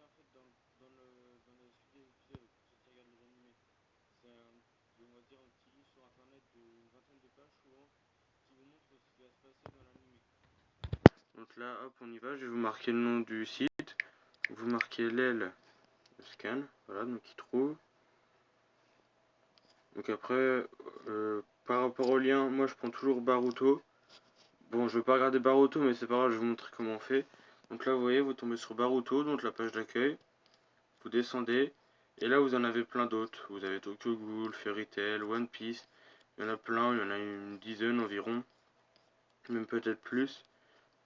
en fait dans les sujets, tu sais, quand tu regardes les animés, c'est on va dire un petit livre sur internet d'une vingtaine de pages souvent qui vous montre ce qui va se passer dans l'animé. Donc là, hop, on y va, je vais vous marquer le nom du site, vous marquez l'aile, le scan, voilà, donc il trouve. Donc après, par rapport au lien, moi je prends toujours Baruto. Bon, je vais pas regarder Baruto, mais c'est pas grave, je vais vous montrer comment on fait. Donc là, vous voyez, vous tombez sur Baruto, donc la page d'accueil. Vous descendez, et là vous en avez plein d'autres. Vous avez Tokyo Ghoul, Fairy Tail, One Piece. Il y en a plein, il y en a une dizaine environ, même peut-être plus.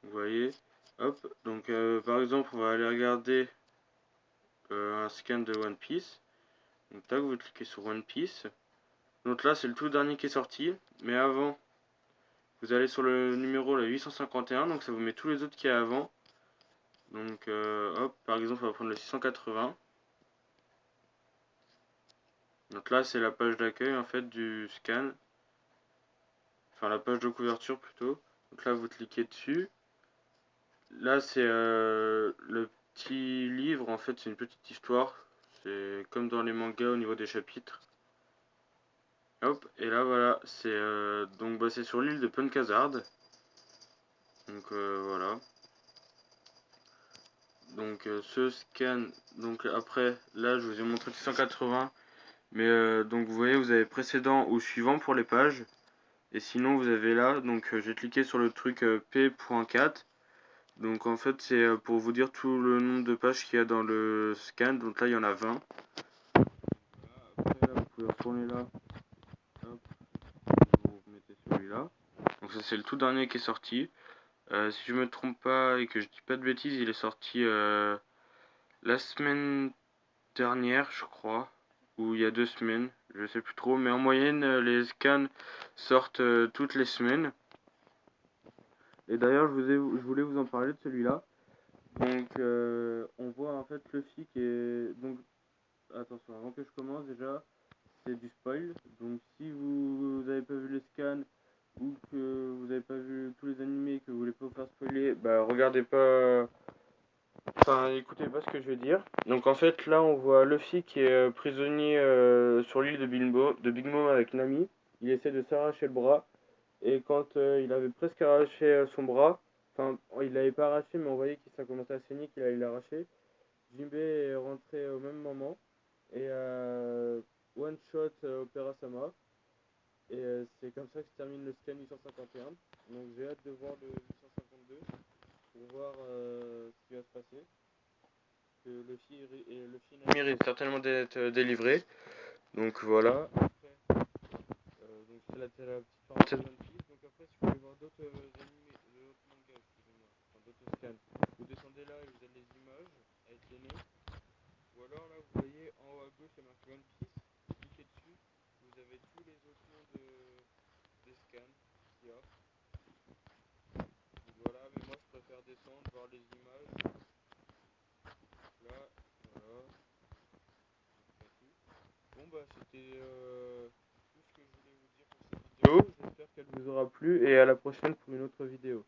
Vous voyez, hop. Donc par exemple, on va aller regarder un scan de One Piece. Donc tac, vous cliquez sur One Piece. Donc là, c'est le tout dernier qui est sorti, mais avant, vous allez sur le numéro là, 851, donc ça vous met tous les autres qu'il y a avant. Donc hop, par exemple, on va prendre le 680. Donc là, c'est la page d'accueil en fait du scan. Enfin, la page de couverture plutôt. Donc là, vous cliquez dessus. Là, c'est le petit livre. En fait, c'est une petite histoire. C'est comme dans les mangas au niveau des chapitres. Hop, et là, voilà. C'est donc bah, c'est sur l'île de Punk Hazard. Donc voilà. Donc ce scan. Donc après, là, je vous ai montré le 680. Mais donc vous voyez, vous avez précédent ou suivant pour les pages. Et sinon, vous avez là, donc j'ai cliqué sur le truc P.4. Donc en fait, c'est pour vous dire tout le nombre de pages qu'il y a dans le scan. Donc là, il y en a 20. Voilà, après, là, vous pouvez retourner là. Hop, vous mettez celui-là. Donc ça, c'est le tout dernier qui est sorti. Si je me trompe pas et que je dis pas de bêtises, il est sorti la semaine dernière, je crois. Ou il y a 2 semaines, je sais plus trop. Mais en moyenne, les scans sortent toutes les semaines. Et d'ailleurs, je voulais vous en parler de celui-là. Donc, on voit en fait Luffy qui est. Donc, attention, avant que je commence, déjà, c'est du spoil. Donc, si vous n'avez pas vu les scans ou que vous n'avez pas vu tous les animés et que vous voulez pas vous faire spoiler, bah, regardez pas. Enfin, écoutez pas ce que je vais dire. Donc, en fait, là, on voit Luffy qui est prisonnier sur l'île de Big Mom avec Nami. Il essaie de s'arracher le bras. Et quand il avait presque arraché son bras, enfin, il l'avait pas arraché, mais on voyait que ça commençait à saigner, qu'il allait l'arracher. Jinbei est rentré au même moment et one shot Opera Sama. Et c'est comme ça que se termine le scan 851. Donc j'ai hâte de voir le 852 pour voir ce qui va se passer. Que le film est certainement d'être délivré. Donc voilà. Après, donc c'est la petite parenthèse One Piece. Donc après, si vous voulez voir d'autres animés, d'autres mangas, excusez-moi, enfin d'autres scans, vous descendez là et vous avez les images avec les noms. Ou alors là, vous voyez en haut à gauche, il y a marqué One Piece. Cliquez dessus, vous avez tous les autres noms des scans qu'il y a. Donc voilà, mais moi je préfère descendre, voir les images. Là, voilà. Donc, tout. Bon bah c'était tout ce que je voulais vous dire pour cette vidéo. J'espère qu'elle vous aura plu et à la prochaine pour une autre vidéo.